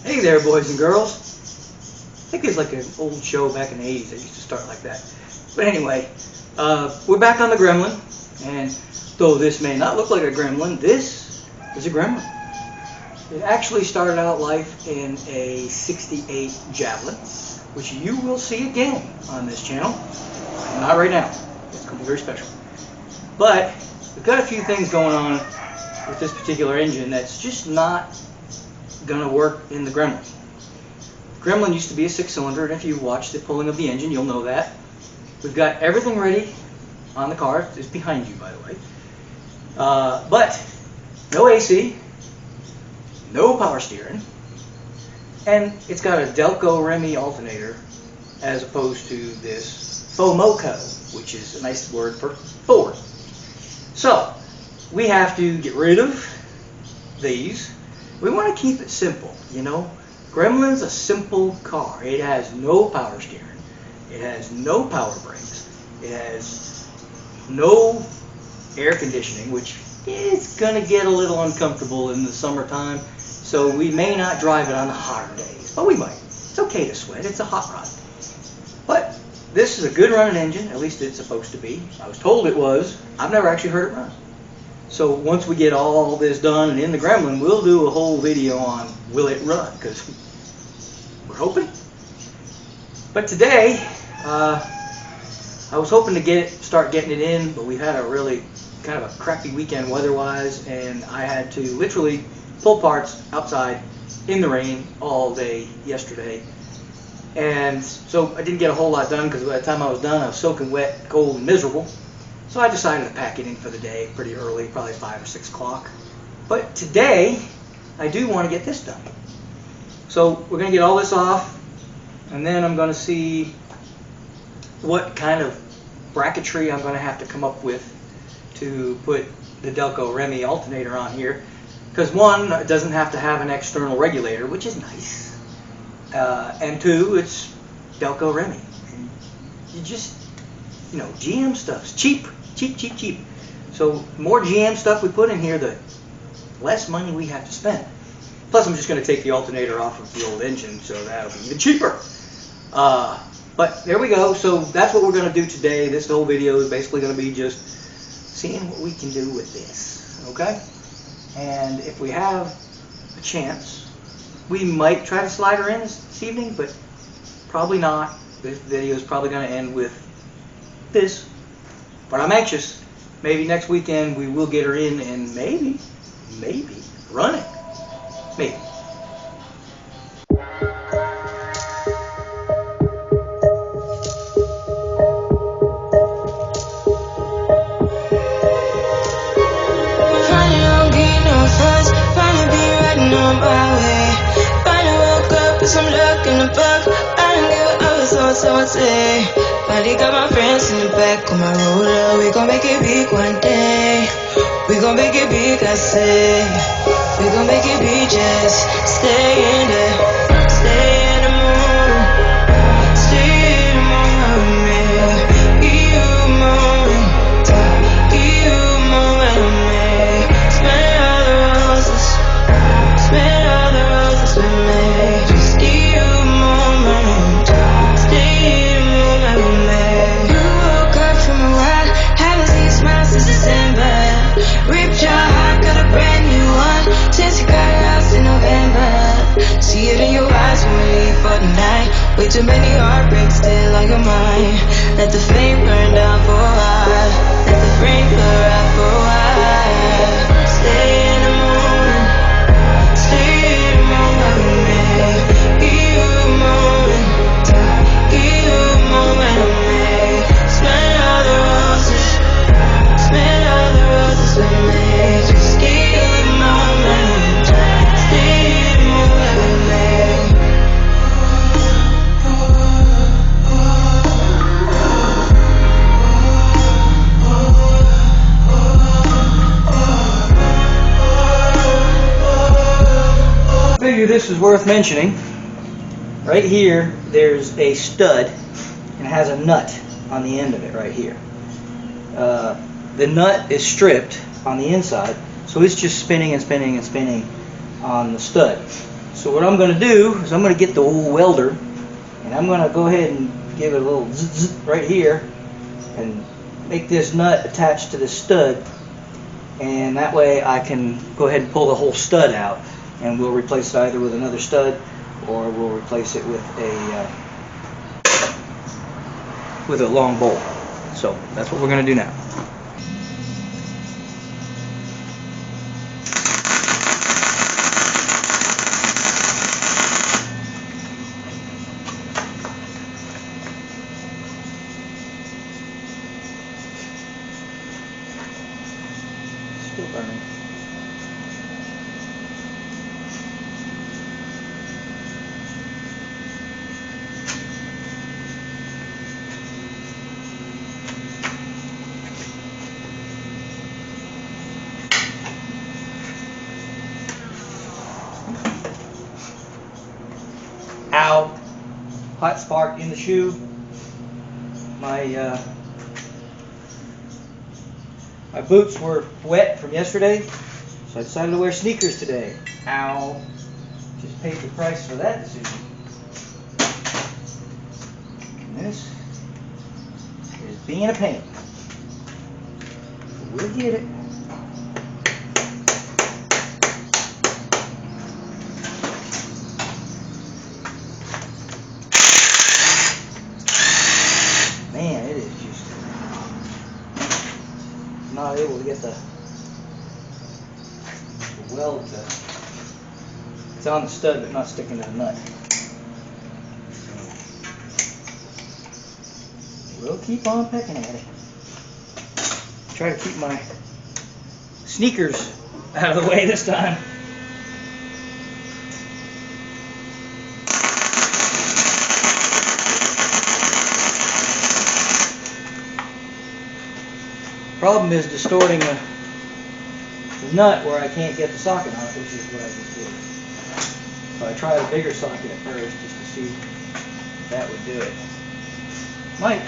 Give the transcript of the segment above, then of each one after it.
Hey there, boys and girls. I think it's like an old show back in the 80s that used to start like that. But anyway, we're back on the Gremlin, and though this may not look like a Gremlin, this is a Gremlin. It actually started out life in a 68 Javelin, which you will see again on this channel. Not right now. It's going to be very special. But we've got a few things going on with this particular engine that's just not going to work in the Gremlin. Gremlin used to be a 6-cylinder, and if you watch the pulling of the engine, you'll know that. We've got everything ready on the car. It's behind you, by the way. But no AC, no power steering, and it's got a Delco Remy alternator as opposed to this FOMOCO, which is a nice word for Ford. So we have to get rid of these. We want to keep it simple, you know. Gremlin's a simple car. It has no power steering. It has no power brakes. It has no air conditioning, which is going to get a little uncomfortable in the summertime. So we may not drive it on the hotter days, but we might. It's okay to sweat. It's a hot rod. But this is a good running engine. At least it's supposed to be. I was told it was. I've never actually heard it run. So once we get all this done and in the Gremlin, we'll do a whole video on will it run, because we're hoping. But today, I was hoping to start getting it in, but we had a really kind of a crappy weekend weather-wise, and I had to literally pull parts outside in the rain all day yesterday. And so I didn't get a whole lot done, because by the time I was done, I was soaking wet, cold, and miserable. So I decided to pack it in for the day pretty early, probably 5 or 6 o'clock. But today, I do want to get this done. So we're going to get all this off, and then I'm going to see what kind of bracketry I'm going to have to come up with to put the Delco Remy alternator on here. Because one, it doesn't have to have an external regulator, which is nice. And two, it's Delco Remy. And you just, you know, GM stuff's cheap. Cheap, cheap, cheap. So the more GM stuff we put in here, the less money we have to spend. Plus, I'm just going to take the alternator off of the old engine, so that'll be even cheaper. But there we go. So that's what we're going to do today. This whole video is basically going to be just seeing what we can do with this. Okay? And if we have a chance, we might try to slide her in this evening, but probably not. This video is probably going to end with this. But I'm anxious. Maybe next weekend we will get her in and maybe run it. Maybe. Finally got my friends in the back of my roller. We gon' make it big one day. We gon' make it big, I say. We gon' make it big, just stay in there. Stay in the moon. Stay in the moon with me. You moon. You moon with me. Smell all the roses. Smell all the roses with me. Just you moon. Ripped your heart, got a brand new one. Since you got a house in November. See it in your eyes when we leave for the night. Way too many heartbreaks still on your mind. Let the flame burn down for a while. Let the flame blur out for a while. Stay in the moon. Stay in the moon with me. You moon. You moon with me. Smell all the roses. Smell all the roses with me. Just stay in the moment. Stay in the moment with me. I figure this is worth mentioning. Right here, there's a stud, and it has a nut on the end of it right here. The nut is stripped on the inside, so it's just spinning and spinning and spinning on the stud. So what I'm going to do is I'm going to get the old welder, and I'm going to go ahead and give it a little zzz right here and make this nut attached to the stud, and that way I can go ahead and pull the whole stud out, and we'll replace it either with another stud or we'll replace it with a long bolt. So that's what we're going to do now. Still burning. Ow! Hot spark in the shoe. My boots were wet from yesterday, so I decided to wear sneakers today. Ow! Just paid the price for that decision. And this is being a pain. We'll get it. Man, it is just not able to get the weld to. It's on the stud, but not sticking to the nut. We'll keep on pecking at it. Try to keep my sneakers out of the way this time. Problem is distorting the nut where I can't get the socket on it, which is what I just did. So I tried a bigger socket at first just to see if that would do it. Might.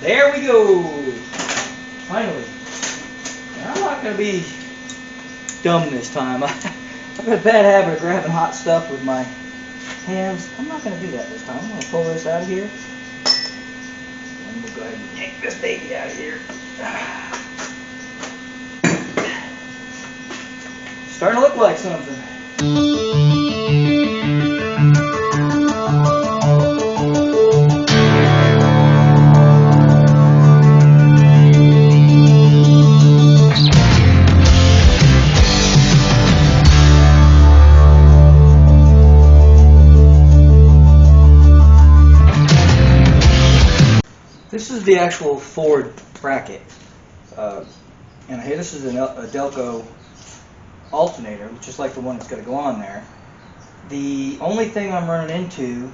There we go! Finally. Now, I'm not going to be dumb this time. I've got a bad habit of grabbing hot stuff with my hands. I'm not going to do that this time. I'm going to pull this out of here. And we'll go ahead and yank this baby out of here. Starting to look like something. This is the actual Ford bracket, and here this is a Delco alternator, just like the one that's going to go on there. The only thing I'm running into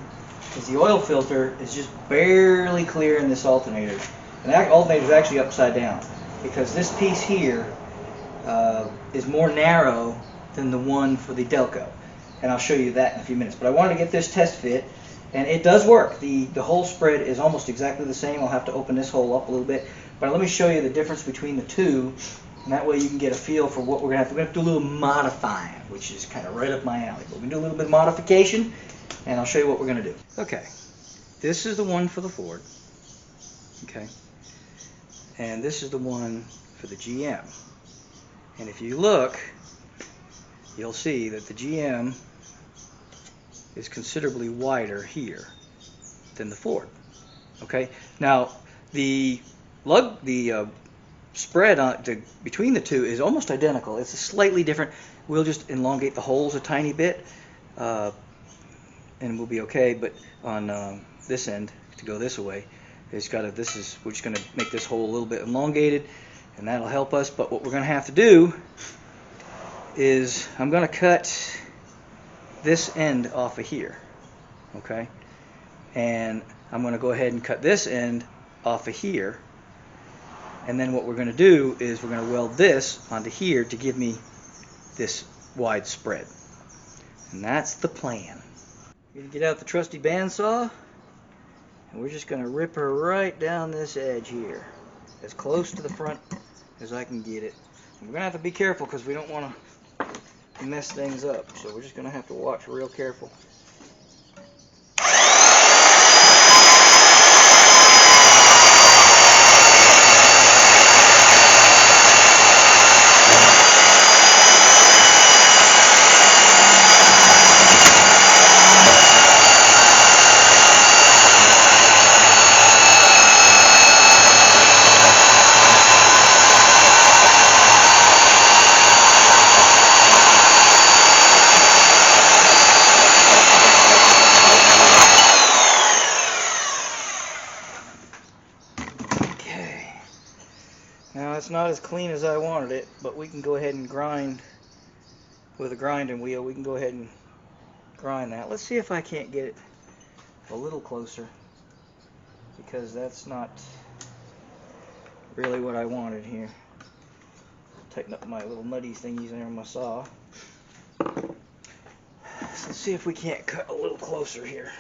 is the oil filter is just barely clear in this alternator, and that alternator is actually upside down because this piece here is more narrow than the one for the Delco, and I'll show you that in a few minutes. But I wanted to get this test fit. And it does work. The hole spread is almost exactly the same. I'll have to open this hole up a little bit. But let me show you the difference between the two. And that way you can get a feel for what we're going to have to do. We're going to have to do a little modifying, which is kind of right up my alley. But we're going to do a little bit of modification, and I'll show you what we're going to do. Okay. This is the one for the Ford. Okay. And this is the one for the GM. And if you look, you'll see that the GM is considerably wider here than the Ford. Okay, now the spread between the two is almost identical. It's slightly different. We'll just elongate the holes a tiny bit, and we'll be okay. But on this end, to go this way, We're just going to make this hole a little bit elongated, and that'll help us. But what we're going to have to do is I'm going to cut this end off of here, okay? And I'm going to go ahead and cut this end off of here. And then what we're going to do is we're going to weld this onto here to give me this wide spread. And that's the plan. We're going to get out the trusty bandsaw, and we're just going to rip her right down this edge here, as close to the front as I can get it. And we're going to have to be careful because we don't want to mess things up. So we're just going to have to watch real careful. Now it's not as clean as I wanted it, but we can go ahead and grind with a grinding wheel. We can go ahead and grind that. Let's see if I can't get it a little closer, because that's not really what I wanted here. Tighten up my little nutty thingies there on my saw. So let's see if we can't cut a little closer here.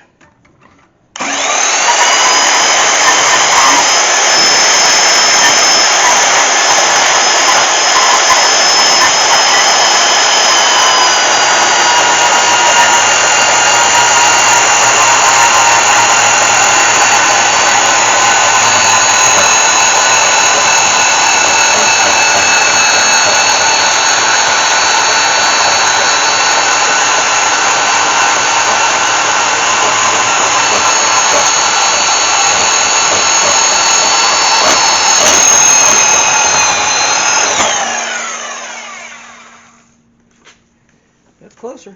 That's closer.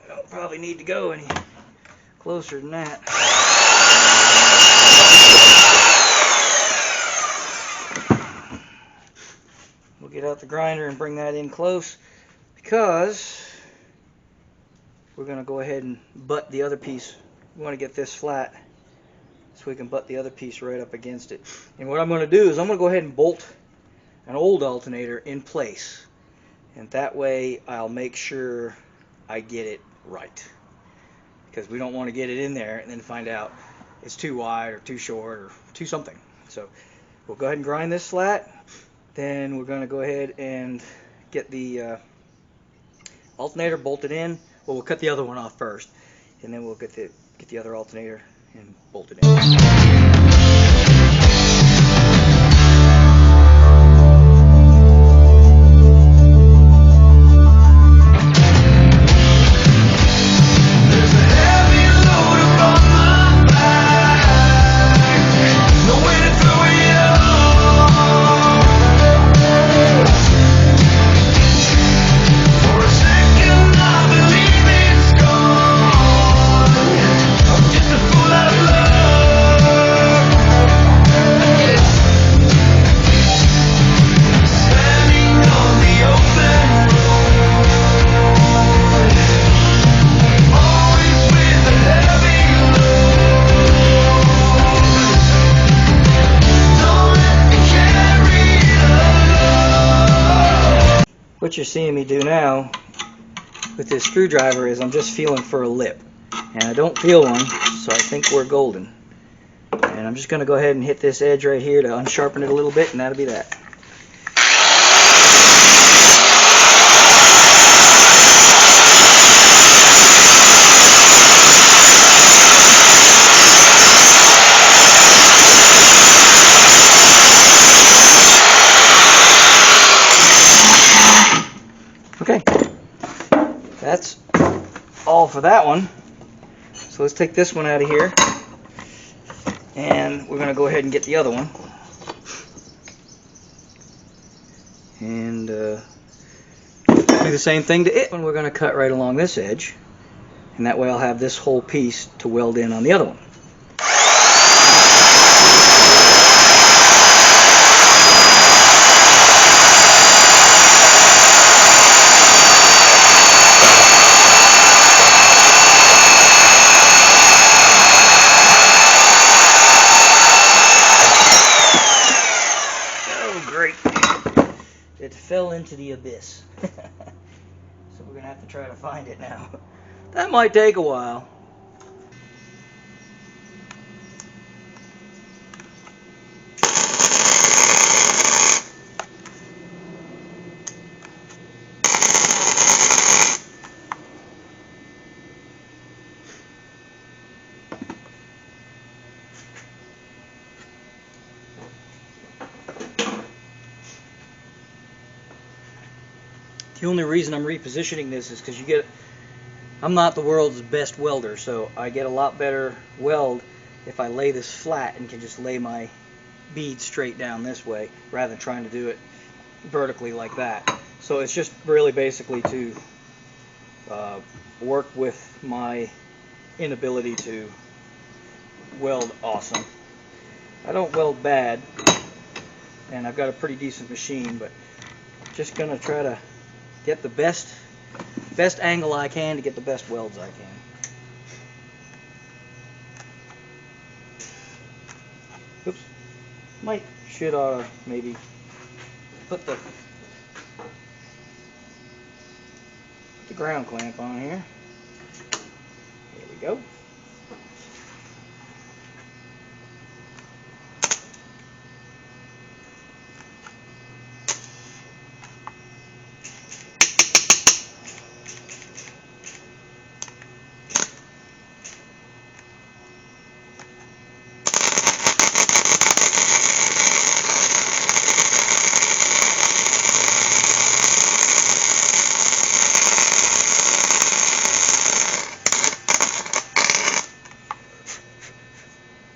I don't probably need to go any closer than that. We'll get out the grinder and bring that in close, because we're going to go ahead and butt the other piece. We want to get this flat so we can butt the other piece right up against it. And what I'm going to do is I'm going to go ahead and bolt an old alternator in place. And that way I'll make sure I get it right, because we don't want to get it in there and then find out it's too wide or too short or too something. So we'll go ahead and grind this flat. Then we're going to go ahead and get the alternator bolted in. Well, we'll cut the other one off first, and then we'll get the other alternator and bolt it in. What you're seeing me do now with this screwdriver is I'm just feeling for a lip, and I don't feel one, so I think we're golden. And I'm just going to go ahead and hit this edge right here to unsharpen it a little bit, and that'll be that. Okay, that's all for that one. So let's take this one out of here, and we're going to go ahead and get the other one. And do the same thing to it. And we're going to cut right along this edge, and that way I'll have this whole piece to weld in on the other one. fell into the abyss. So we're going to have to try to find it now. That might take a while. The only reason I'm repositioning this is because I'm not the world's best welder, so I get a lot better weld if I lay this flat and can just lay my bead straight down this way rather than trying to do it vertically like that. So it's just really basically to work with my inability to weld awesome. I don't weld bad, and I've got a pretty decent machine, but just gonna try to get the best angle I can to get the best welds I can. Oops. Should oughta maybe put the ground clamp on here. There we go.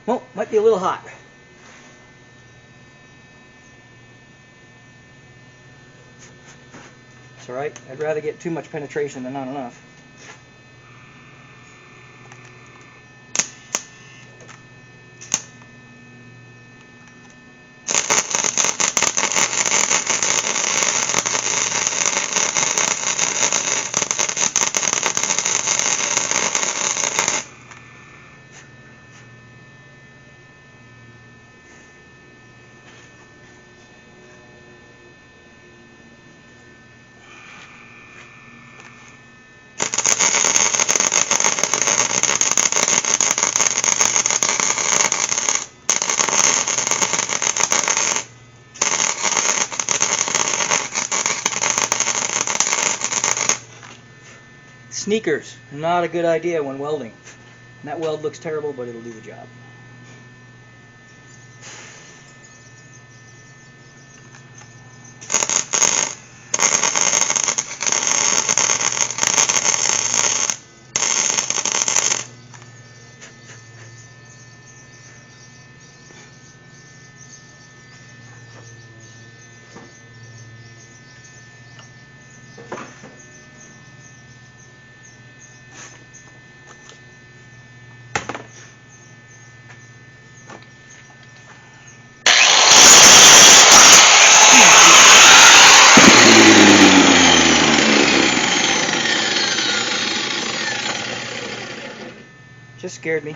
Well, might be a little hot. It's alright. I'd rather get too much penetration than not enough. Sneakers, not a good idea when welding. And that weld looks terrible, but it'll do the job. Just scared me.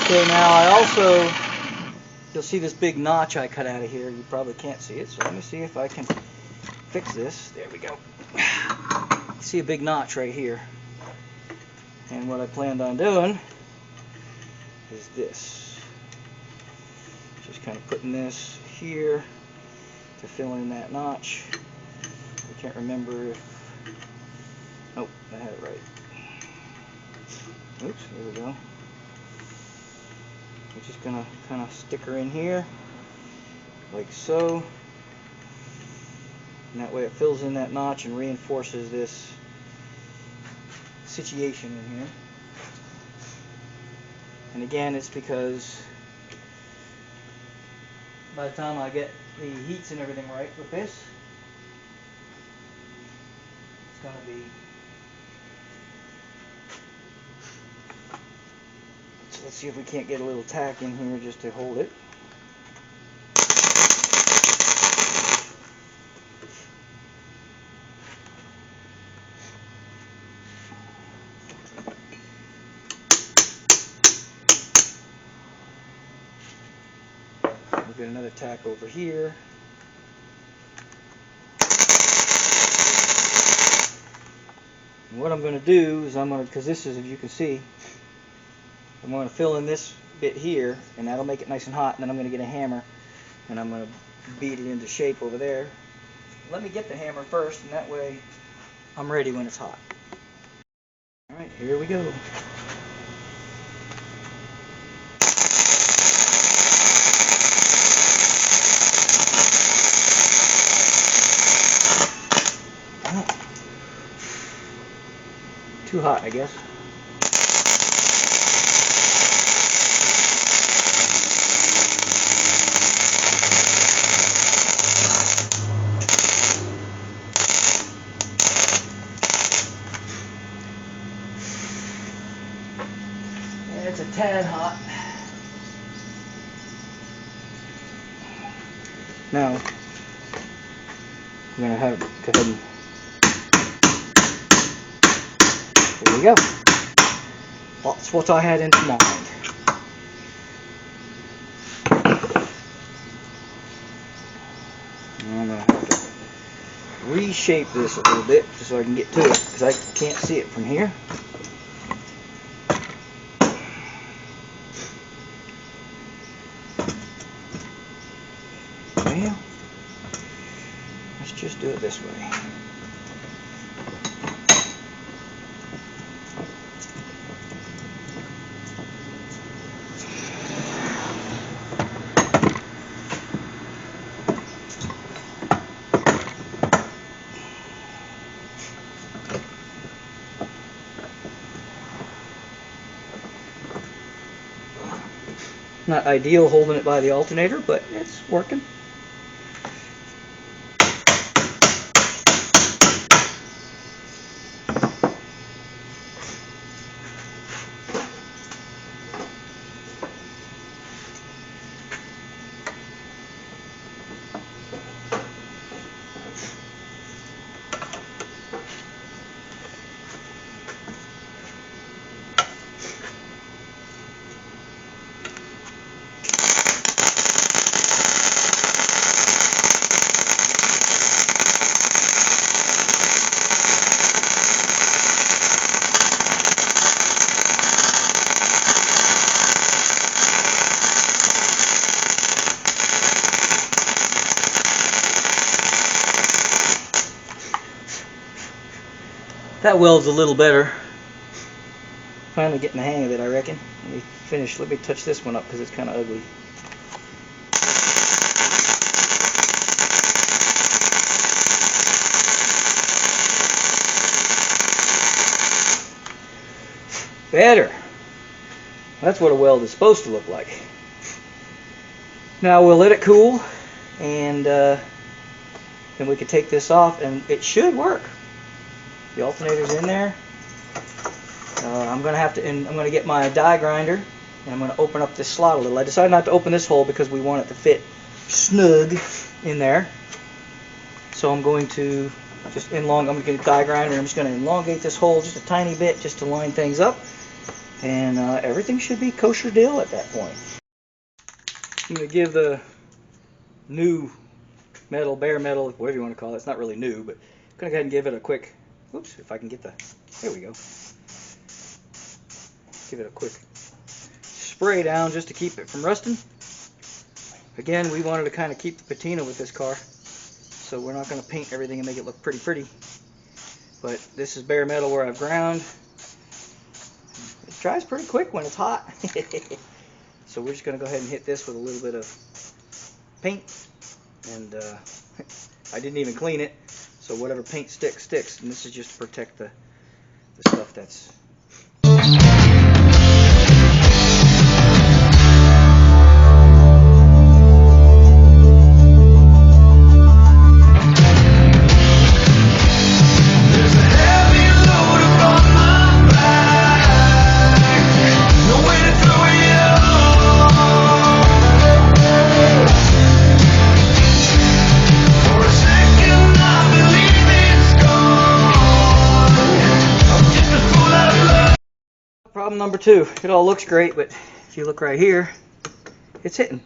Okay, now I also, you'll see this big notch I cut out of here. You probably can't see it, so let me see if I can fix this. There we go. You see a big notch right here. And what I planned on doing is this. Just kind of putting this here to fill in that notch. I can't remember if... Nope, I had it right. Oops, there we go. We're just going to kind of stick her in here, like so. And that way it fills in that notch and reinforces this situation in here. And again, it's because by the time I get the heats and everything right with this, it's going to be... So let's see if we can't get a little tack in here just to hold it. We'll get another tack over here. And what I'm going to do is because this is, if you can see, I'm going to fill in this bit here, and that'll make it nice and hot, and then I'm going to get a hammer, and I'm going to beat it into shape over there. Let me get the hammer first, and that way I'm ready when it's hot. Alright, here we go. Too hot, I guess. Yeah, it's a tad hot. Now, I'm going to go ahead and... There we go. That's what I had in mind. I'm going to have to reshape this a little bit just so I can get to it, because I can't see it from here. Well, let's just do it this way. Not ideal holding it by the alternator, but it's working. That welds a little better. Finally getting the hang of it, I reckon. Let me touch this one up because it's kind of ugly. Better. That's what a weld is supposed to look like. Now we'll let it cool, and then we can take this off, and it should work. The alternator's in there. I'm going to get my die grinder, and I'm going to open up this slot a little. I decided not to open this hole because we want it to fit snug in there. So I'm going to I'm going to get a die grinder, and I'm just going to elongate this hole just a tiny bit just to line things up. And everything should be kosher dill at that point. I'm going to give the new metal, bare metal, whatever you want to call it. It's not really new, but I'm going to go ahead and give it a quick, oops, if I can get there we go. Give it a quick spray down just to keep it from rusting. Again, we wanted to kind of keep the patina with this car, so we're not going to paint everything and make it look pretty. But this is bare metal where I've ground. It dries pretty quick when it's hot. So we're just going to go ahead and hit this with a little bit of paint. And I didn't even clean it, so whatever paint sticks. And this is just to protect the stuff that's... Problem number 2, it all looks great, but if you look right here, it's hitting.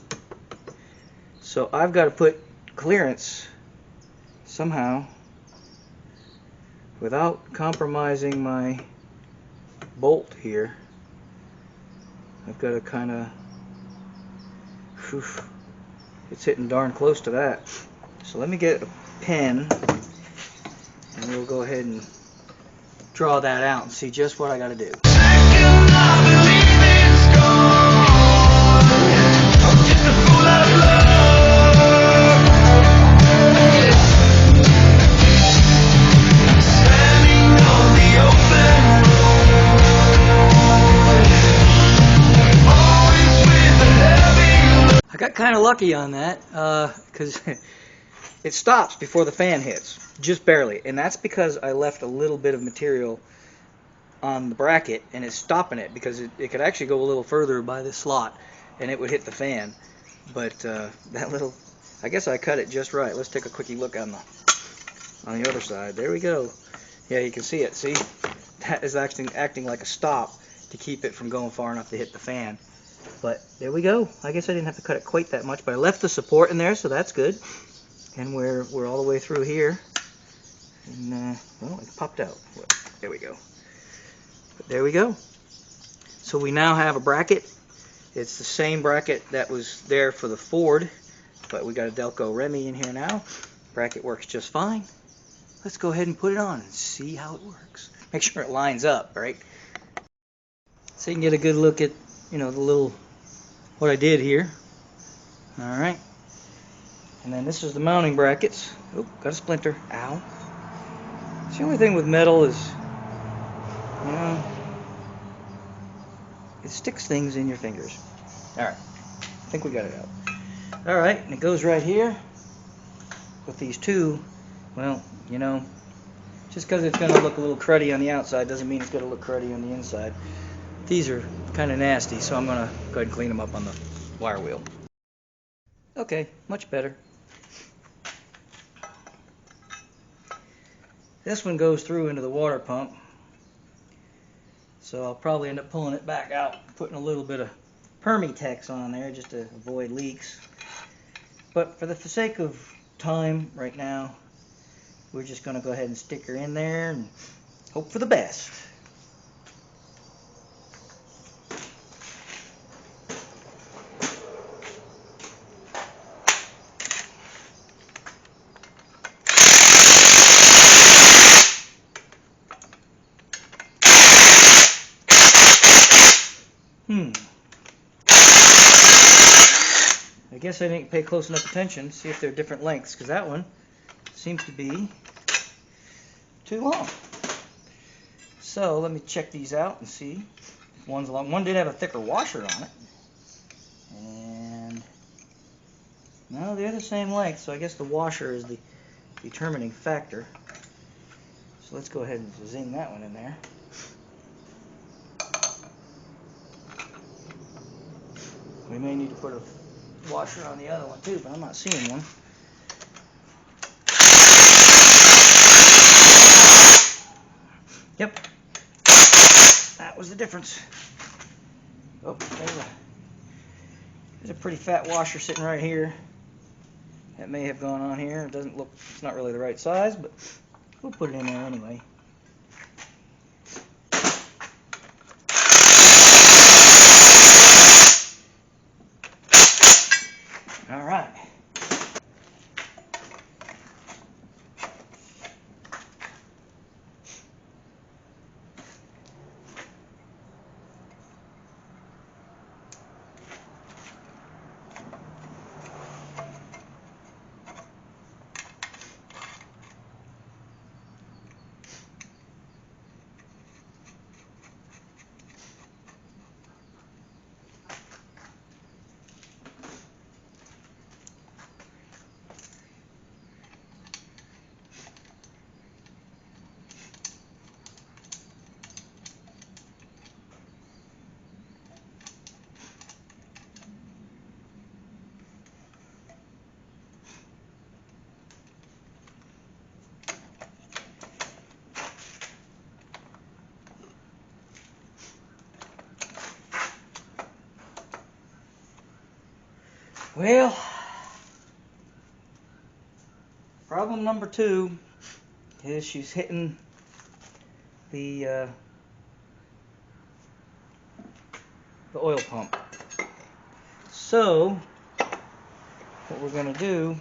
So I've got to put clearance somehow without compromising my bolt here. I've got to kind of, it's hitting darn close to that. So let me get a pen and we'll go ahead and draw that out and see just what I got to do. I got kind of lucky on that because it stops before the fan hits, just barely, and that's because I left a little bit of material on the bracket and it's stopping it, because it could actually go a little further by this slot and it would hit the fan, but that little, I guess I cut it just right. Let's take a quickie look on the other side. There we go. Yeah, you can see it. See, that is acting like a stop to keep it from going far enough to hit the fan. But there we go. I guess I didn't have to cut it quite that much, but I left the support in there, so that's good. And we're all the way through here. And well, it popped out. Well, there we go. But there we go. So we now have a bracket. It's the same bracket that was there for the Ford, but we got a Delco Remy in here now. Bracket works just fine. Let's go ahead and put it on and see how it works. Make sure it lines up, right? So you can get a good look at, you know, the little, what I did here. Alright. And then this is the mounting brackets. Oh, got a splinter. Ow. It's the only thing with metal is, you know, it sticks things in your fingers. Alright. I think we got it out. Alright, and it goes right here with these two. Well, you know, just because it's going to look a little cruddy on the outside doesn't mean it's going to look cruddy on the inside. These are kind of nasty, so I'm going to go ahead and clean them up on the wire wheel. Okay, much better. This one goes through into the water pump, so I'll probably end up pulling it back out, putting a little bit of Permetex on there just to avoid leaks. But for the sake of time right now, we're just going to go ahead and stick her in there and hope for the best. I guess I didn't pay close enough attention to see if they're different lengths, because that one seems to be too long. So let me check these out and see if one's long. One did have a thicker washer on it, and no, they're the same length, so I guess the washer is the determining factor. So let's go ahead and zing that one in there. We may need to put a washer on the other one too, but I'm not seeing one. Yep, that was the difference. Oh, there's a pretty fat washer sitting right here. That may have gone on here. It doesn't look, it's not really the right size, but we'll put it in there anyway. Well, problem number 2 is she's hitting the oil pump. So what we're going to do,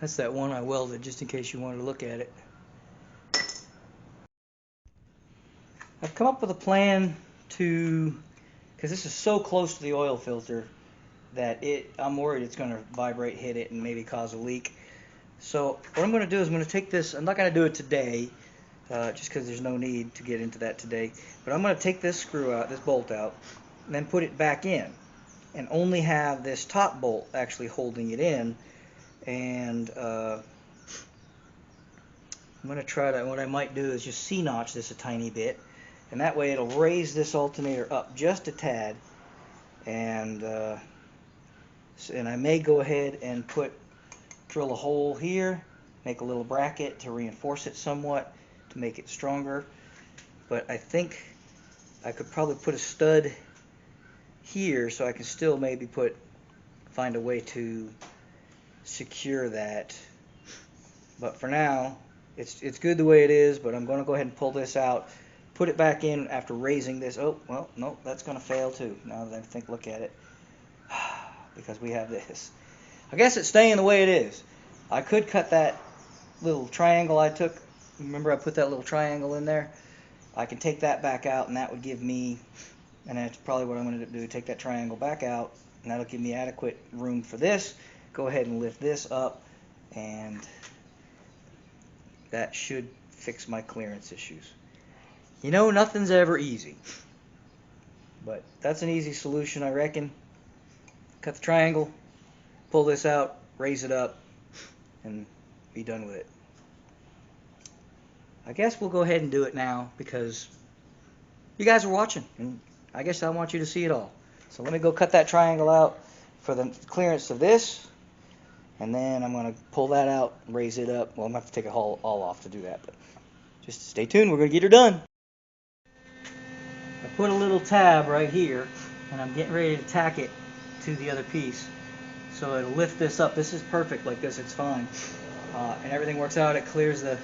that's that one I welded just in case you wanted to look at it. I've come up with a plan to, because this is so close to the oil filter that I'm worried it's going to vibrate, hit it, and maybe cause a leak. So what I'm going to do is I'm going to take this, I'm not going to do it today, just because there's no need to get into that today, but I'm going to take this screw out, this bolt out, and then put it back in, and only have this top bolt actually holding it in. And I'm going to try to, what I might do is just C-notch this a tiny bit, and that way it'll raise this alternator up just a tad, and I may go ahead and drill a hole here, make a little bracket to reinforce it somewhat, to make it stronger. But I think I could probably put a stud here so I can still maybe find a way to secure that. But for now, it's good the way it is, but I'm going to go ahead and pull this out, put it back in after raising this. Oh, well, no, that's going to fail too, now that I look at it, because we have this. I guess it's staying the way it is. I could cut that little triangle I took. Remember I put that little triangle in there? I can take that back out, and that would give me, and that's probably what I'm going to do, take that triangle back out, and that'll give me adequate room for this. Go ahead and lift this up, and that should fix my clearance issues. You know, nothing's ever easy, but that's an easy solution, I reckon. Cut the triangle, pull this out, raise it up, and be done with it. I guess we'll go ahead and do it now because you guys are watching, and I guess I want you to see it all. So let me go cut that triangle out for the clearance of this, and then I'm going to pull that out, raise it up. Well, I'm going to have to take it all off to do that, but just stay tuned. We're going to get her done. I put a little tab right here, and I'm getting ready to tack it to the other piece. So it'll lift this up. This is perfect like this, it's fine. And everything works out, everything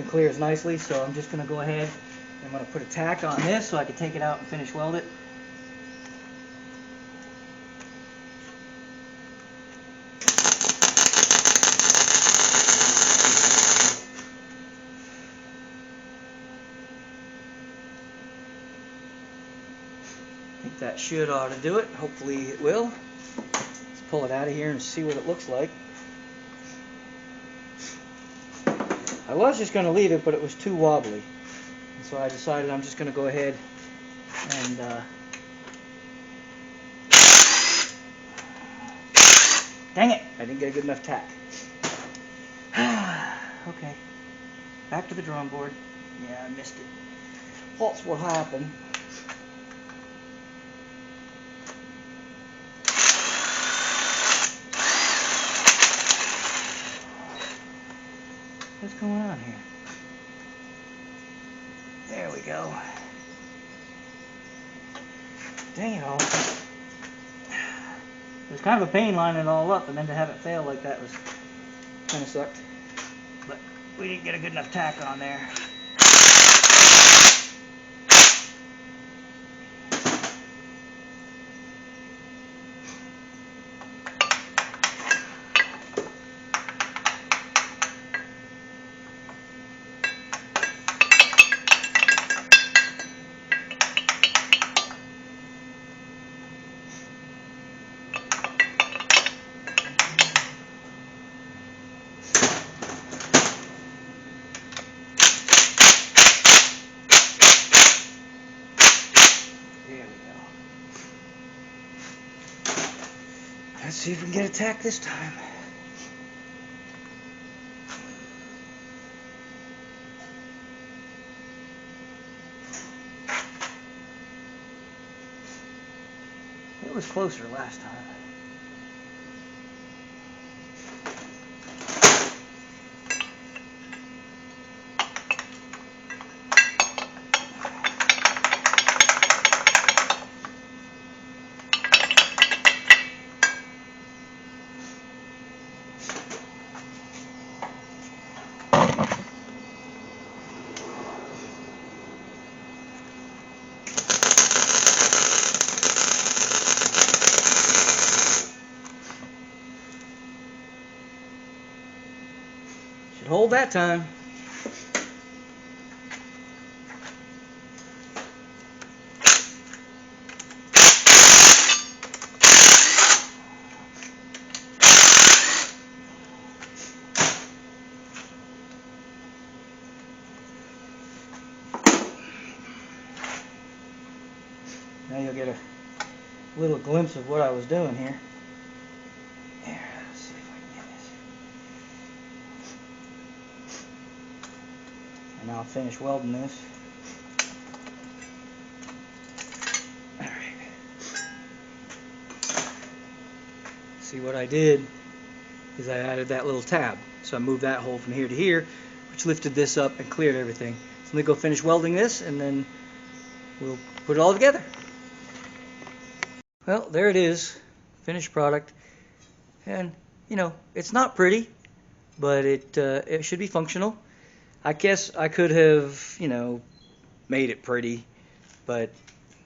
clears nicely, so I'm just going to go ahead and I'm going to put a tack on this so I can take it out and finish weld it. I think that should ought to do it. Hopefully it will. Let's pull it out of here and see what it looks like. I was just going to leave it, but it was too wobbly. And so I decided I'm just going to go ahead and dang it! I didn't get a good enough tack. Okay. Back to the drawing board. Yeah, I missed it. That's what happened. What's going on here? There we go. Dang it all. It was kind of a pain lining it all up, and then to have it fail like that was kind of sucked. But we didn't get a good enough tack on there. Let's see if we can get a tack this time. It was closer last time. cold that time. Now you'll get a little glimpse of what I was doing here. There, let's see if I can get this. And I'll finish welding this. Alright. See, what I did is I added that little tab. So I moved that hole from here to here, which lifted this up and cleared everything. So let me go finish welding this, and then we'll put it all together. Well, there it is, finished product, and you know, it's not pretty, but it should be functional. I guess I could have, you know, made it pretty, but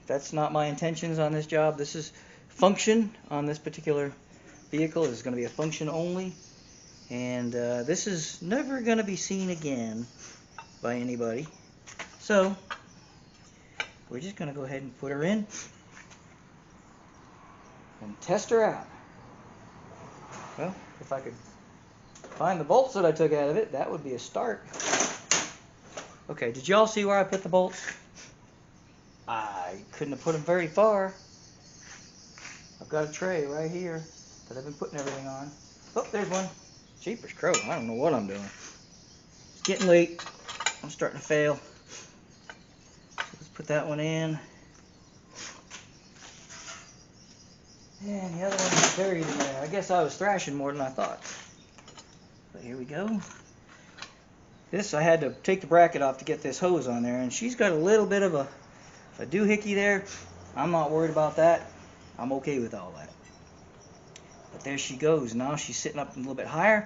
that's not my intentions on this job. This is function on this particular vehicle. This is going to be a function only, and this is never going to be seen again by anybody. So we're just going to go ahead and put her in and test her out. Well, if I could find the bolts that I took out of it, that would be a start. Okay, did y'all see where I put the bolts? I couldn't have put them very far. I've got a tray right here that I've been putting everything on. Oh, there's one. Jeepers crow, I don't know what I'm doing. It's getting late. I'm starting to fail. So let's put that one in. And the other one is buried in there. I guess I was thrashing more than I thought. But here we go. This, I had to take the bracket off to get this hose on there, and she's got a little bit of a doohickey there. I'm not worried about that. I'm okay with all that. But there she goes. Now she's sitting up a little bit higher.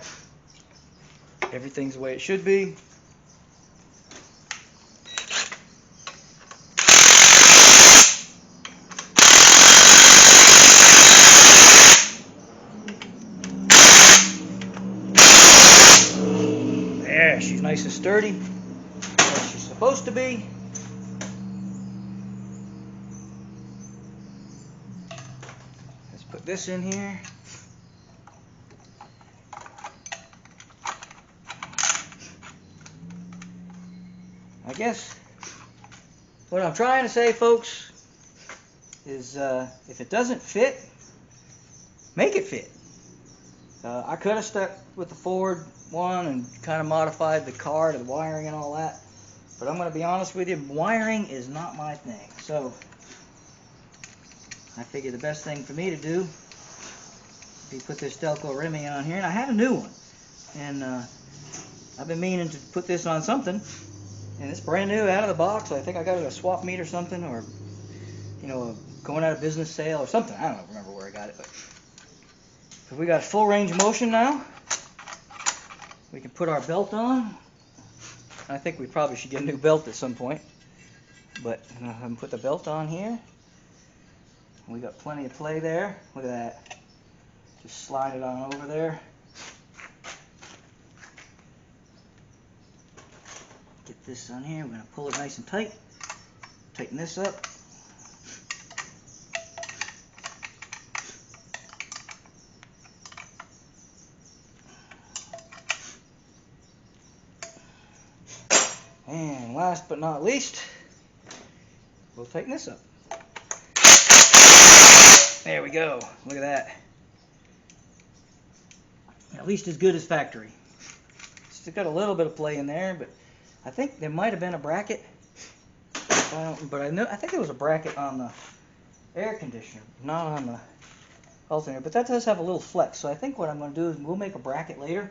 Everything's the way it should be. She's nice and sturdy, as she's supposed to be. Let's put this in here. I guess what I'm trying to say, folks, is if it doesn't fit, make it fit. I could have stuck with the Ford one and kind of modified the car to the wiring and all that, but I'm going to be honest with you, wiring is not my thing. So I figured the best thing for me to do would be put this Delco Remy on here, and I had a new one, and I've been meaning to put this on something, and it's brand new out of the box. I think I got it at a swap meet or something, or you know, a going out of business sale or something. I don't remember where I got it, but we got full range of motion now. We can put our belt on. I think we probably should get a new belt at some point. But I'm going to put the belt on here. We got plenty of play there. Look at that. Just slide it on over there. Get this on here. We're going to pull it nice and tight. Tighten this up. And last but not least, we'll tighten this up. There we go. Look at that. At least as good as factory. Still got a little bit of play in there, but I think there might have been a bracket. But I think there was a bracket on the air conditioner, not on the alternator. But that does have a little flex. So I think what I'm going to do is we'll make a bracket later,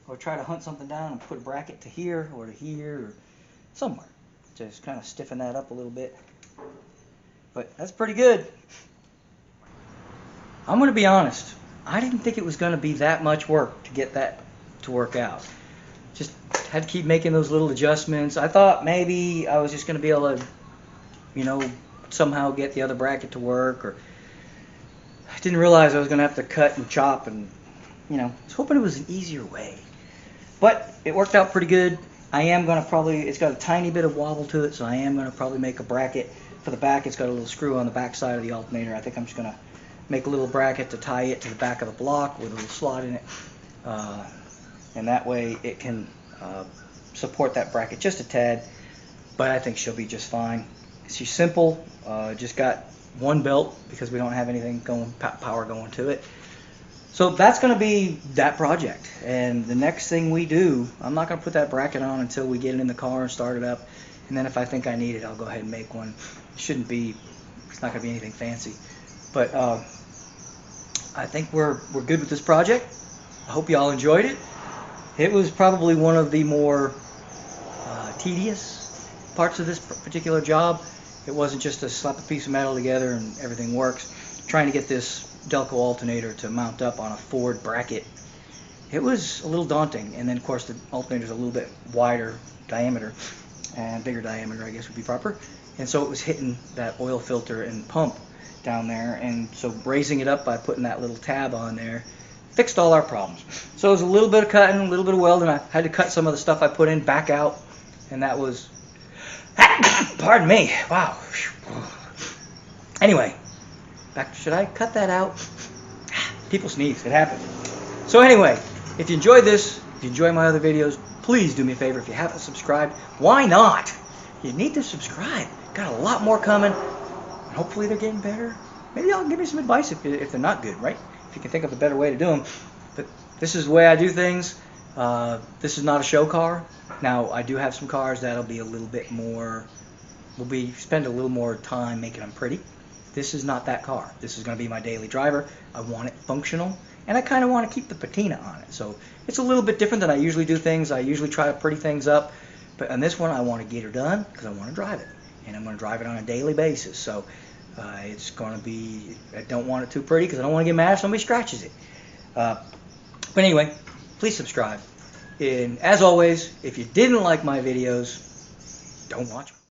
or try to hunt something down and put a bracket to here or to here or somewhere. Just kind of stiffen that up a little bit. But that's pretty good. I'm going to be honest. I didn't think it was going to be that much work to get that to work out. Just had to keep making those little adjustments. I thought maybe I was just going to be able to, you know, somehow get the other bracket to work. Or I didn't realize I was going to have to cut and chop and, you know, I was hoping it was an easier way. But it worked out pretty good. I am going to probably, it's got a tiny bit of wobble to it, so I am going to probably make a bracket for the back. It's got a little screw on the back side of the alternator. I think I'm just going to make a little bracket to tie it to the back of the block with a little slot in it. And that way it can support that bracket just a tad. But I think she'll be just fine. She's simple. Just got one belt because we don't have anything power going to it. So that's going to be that project. And the next thing we do, I'm not going to put that bracket on until we get it in the car and start it up. And then if I think I need it, I'll go ahead and make one. It's not going to be anything fancy. But I think we're good with this project. I hope you all enjoyed it. It was probably one of the more tedious parts of this particular job. It wasn't just to slap a piece of metal together and everything works. Trying to get this Delco alternator to mount up on a Ford bracket, it was a little daunting. And then of course the alternator's a little bit wider diameter, and bigger diameter I guess would be proper, and so it was hitting that oil filter and pump down there, and so raising it up by putting that little tab on there fixed all our problems. So it was a little bit of cutting, a little bit of welding. I had to cut some of the stuff I put in back out, and that was pardon me, wow. Anyway, should I cut that out? People sneeze, it happens. So anyway, if you enjoyed this, if you enjoy my other videos, please do me a favor. If you haven't subscribed, why not? You need to subscribe. Got a lot more coming, and hopefully they're getting better. Maybe y'all give me some advice if they're not good, right? If you can think of a better way to do them. But this is the way I do things. This is not a show car. Now, I do have some cars that'll be a little bit more, spend a little more time making them pretty. This is not that car. This is going to be my daily driver. I want it functional, and I kind of want to keep the patina on it. So it's a little bit different than I usually do things. I usually try to pretty things up, but on this one I want to get her done because I want to drive it, and I'm going to drive it on a daily basis. So it's going to be, I don't want it too pretty because I don't want to get mad if somebody scratches it. But anyway, please subscribe. And as always, if you didn't like my videos, don't watch them.